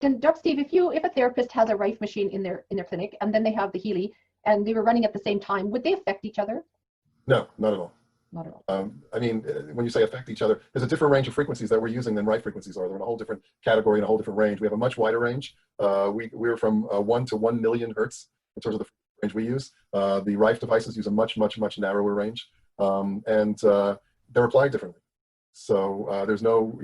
Dr. Steve, if a therapist has a Rife machine in their clinic and then they have the Healy and they were running at the same time, would they affect each other? No, not at all. Not at all. I mean, when you say affect each other, there's a different range of frequencies that we're using than Rife frequencies are. They're in a whole different category and a whole different range. We have a much wider range. We're from 1 to 1 million hertz in terms of the range we use. The Rife devices use a much narrower range, and they're applied differently. So there's no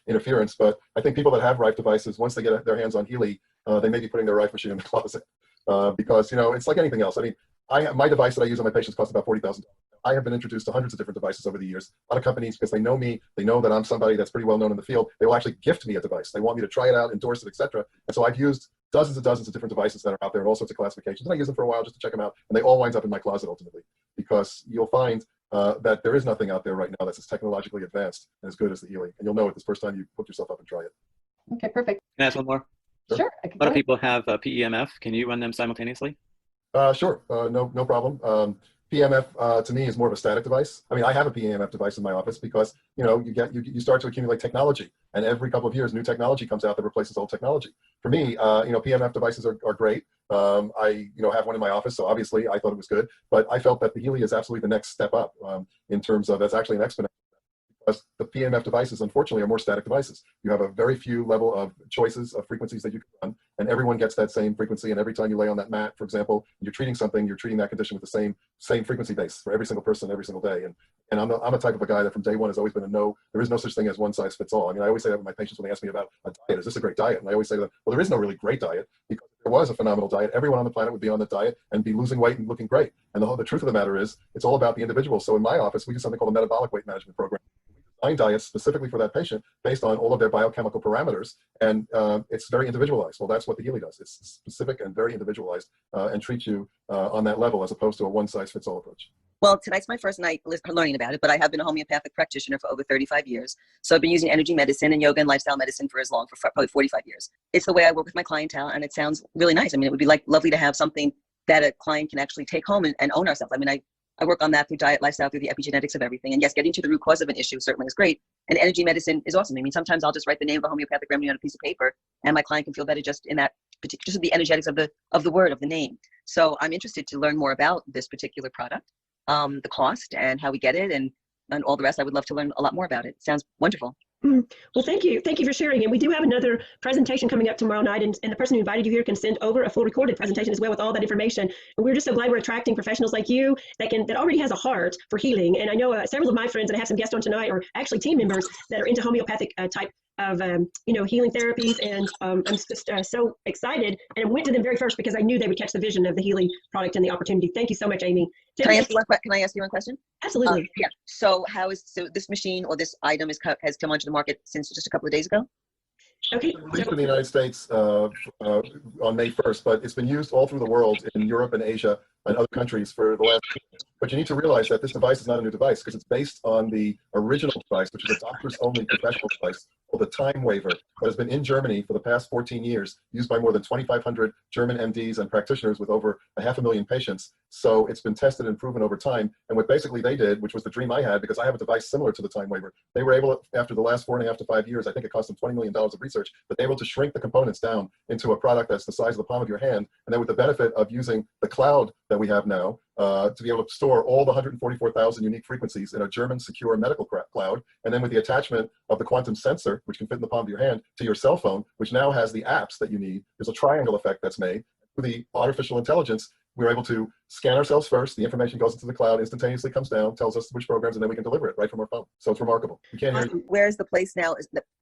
interference. But I think people that have Rife devices, once they get their hands on Healy, they may be putting their Rife machine in the closet because it's like anything else. I mean, my device that I use on my patients costs about $40,000. I have been introduced to hundreds of different devices over the years. A lot of companies, because they know me, they know that I'm somebody that's pretty well known in the field, they will actually gift me a device. They want me to try it out, endorse it, etc. And so I've used dozens of different devices that are out there in all sorts of classifications. And I use them for a while just to check them out. And they all wind up in my closet ultimately, because you'll find that there is nothing out there right now that's as technologically advanced and as good as the Healy. And you'll know it this first time you hook yourself up and try it. Okay, perfect. Can I ask one more? Sure. A lot of people have PEMF. Can you run them simultaneously? Sure, no problem. PEMF to me is more of a static device. I mean, I have a PEMF device in my office because you start to accumulate technology, and every couple of years new technology comes out that replaces old technology. For me, PEMF devices are great. I have one in my office, so obviously I thought it was good, but I felt that the Healy is absolutely the next step up in terms of, it's actually an exponential. Because the PMF devices, unfortunately, are more static devices. You have a very few level of choices of frequencies that you can run, and everyone gets that same frequency. And every time you lay on that mat, for example, you're treating something, you're treating that condition with the same frequency base for every single person, every single day. And I'm a type of a guy that from day one has always been there is no such thing as one size fits all. I mean, I always say that with my patients when they ask me about a diet, is this a great diet? And I always say to them, well, there is no really great diet, because if there was a phenomenal diet, everyone on the planet would be on the diet and be losing weight and looking great. And the truth of the matter is, it's all about the individual. So in my office, we do something called a metabolic weight management program. Diets specifically for that patient based on all of their biochemical parameters, and it's very individualized. Well, that's what the Healy does. It's specific and very individualized, and treats you on that level, as opposed to a one-size-fits-all approach. Well, tonight's my first night learning about it, but I have been a homeopathic practitioner for over 35 years. So I've been using energy medicine and yoga and lifestyle medicine for probably 45 years. It's the way I work with my clientele, and it sounds really nice. I mean, it would be lovely to have something that a client can actually take home and own ourselves. I mean, I work on that through diet, lifestyle, through the epigenetics of everything. And yes, getting to the root cause of an issue certainly is great. And energy medicine is awesome. I mean, sometimes I'll just write the name of a homeopathic remedy on a piece of paper, and my client can feel better just in that particular, just the energetics of the word, of the name. So I'm interested to learn more about this particular product, the cost and how we get it, and all the rest. I would love to learn a lot more about it. Sounds wonderful. Well, thank you for sharing. And we do have another presentation coming up tomorrow night, and the person who invited you here can send over a full recorded presentation as well with all that information. And we're just so glad we're attracting professionals like you that already has a heart for healing. And I know several of my friends, and I have some guests on tonight, are actually team members that are into homeopathic type of healing therapies, and I'm just so excited, and I went to them very first because I knew they would catch the vision of the Healy product and the opportunity. Thank you so much, Amy. Can I ask you one question? Absolutely. Yeah. So this machine or this item has come onto the market since just a couple of days ago? Okay. Released in the United States on May 1st, but it's been used all through the world, in Europe and Asia and other countries for the last year. But you need to realize that this device is not a new device, because it's based on the original device, which is a doctors-only professional device called the Time Waver, that has been in Germany for the past 14 years, used by more than 2,500 German MDs and practitioners with over 500,000 patients. So it's been tested and proven over time. And what basically they did, which was the dream I had, because I have a device similar to the Time Waver, they were able, after the last 4.5 to 5 years, I think it cost them $20 million of research, but they were able to shrink the components down into a product that's the size of the palm of your hand. And then with the benefit of using the cloud that we have now, to be able to store all the 144,000 unique frequencies in a German secure medical cloud, and then with the attachment of the quantum sensor, which can fit in the palm of your hand, to your cell phone, which now has the apps that you need. There's a triangle effect that's made. Through the artificial intelligence, we're able to scan ourselves first, the information goes into the cloud, instantaneously comes down, tells us which programs, and then we can deliver it right from our phone. So it's remarkable. You can't hear. Where's the place now?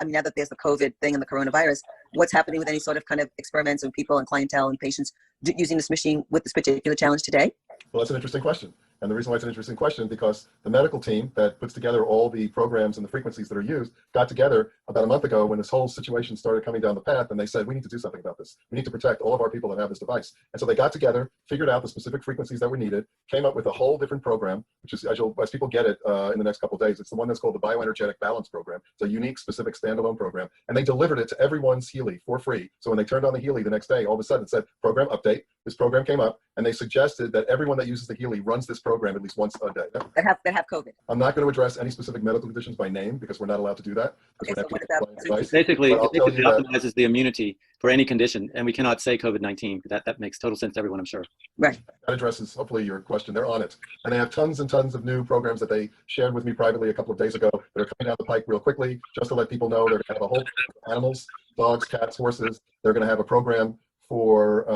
Now that there's the COVID thing and the coronavirus, what's happening with any sort of kind of experiments and people and clientele and patients using this machine with this particular challenge today? Well, that's an interesting question. And the reason why it's an interesting question, because the medical team that puts together all the programs and the frequencies that are used got together about a month ago when this whole situation started coming down the path, and they said, we need to do something about this. We need to protect all of our people that have this device. And so they got together, figured out the specific frequencies that were needed, came up with a whole different program, which is, as people get it in the next couple of days, it's the one that's called the Bioenergetic Balance Program. It's a unique, specific, standalone program. And they delivered it to everyone's Healy for free. So when they turned on the Healy the next day, all of a sudden it said, program update, this program came up, and they suggested that everyone that uses the Healy runs this program at least once a day. That have COVID. I'm not going to address any specific medical conditions by name because we're not allowed to do that. Okay, so what about Basically, But I'll it tell basically you that- optimizes the immunity for any condition, and we cannot say COVID-19. That makes total sense to everyone, I'm sure. right? That addresses hopefully your question. They're on it, and they have tons and tons of new programs that they shared with me privately a couple of days ago that are coming down the pike real quickly. Just to let people know, they're going to have a whole animals, dogs, cats, horses. They're going to have a program for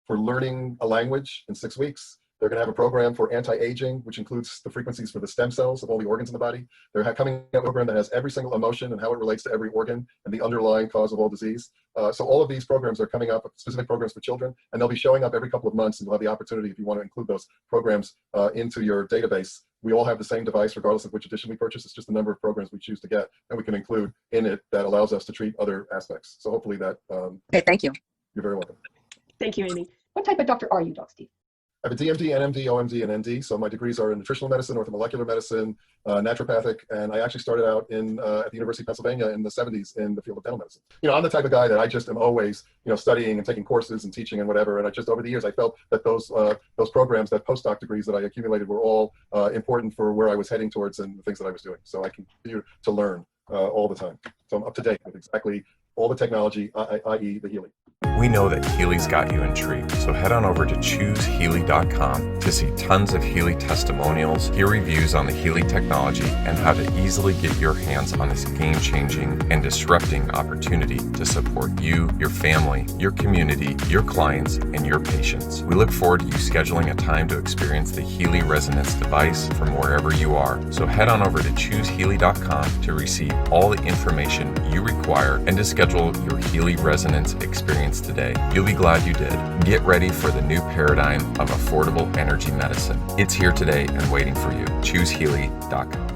learning a language in 6 weeks. They're going to have a program for anti-aging, which includes the frequencies for the stem cells of all the organs in the body. They're coming out with a program that has every single emotion and how it relates to every organ and the underlying cause of all disease. So all of these programs are coming up, specific programs for children, and they'll be showing up every couple of months, and you'll have the opportunity, if you want to include those programs into your database. We all have the same device, regardless of which edition we purchase. It's just the number of programs we choose to get, and we can include in it that allows us to treat other aspects. So hopefully that, Okay, thank you. you're very welcome. Thank you, Amy. What type of doctor are you, Doc Steve? I have a DMD, NMD, OMD, and ND. So my degrees are in nutritional medicine, orthomolecular medicine, naturopathic, and I actually started out at the University of Pennsylvania in the 70s in the field of dental medicine. I'm the type of guy that I just am always, studying and taking courses and teaching and whatever. And I just, over the years, I felt that those programs, that postdoc degrees that I accumulated were all important for where I was heading towards and the things that I was doing. So I continue to learn all the time. So I'm up to date with exactly all the technology, i.e. the Healy. We know that Healy's got you intrigued, so head on over to ChooseHealy.com to see tons of Healy testimonials, hear reviews on the Healy technology, and how to easily get your hands on this game-changing and disrupting opportunity to support you, your family, your community, your clients, and your patients. We look forward to you scheduling a time to experience the Healy Resonance device from wherever you are. So head on over to ChooseHealy.com to receive all the information you require and to schedule your Healy Resonance experience today. You'll be glad you did. Get ready for the new paradigm of affordable energy medicine. It's here today and waiting for you. ChooseHealy.com.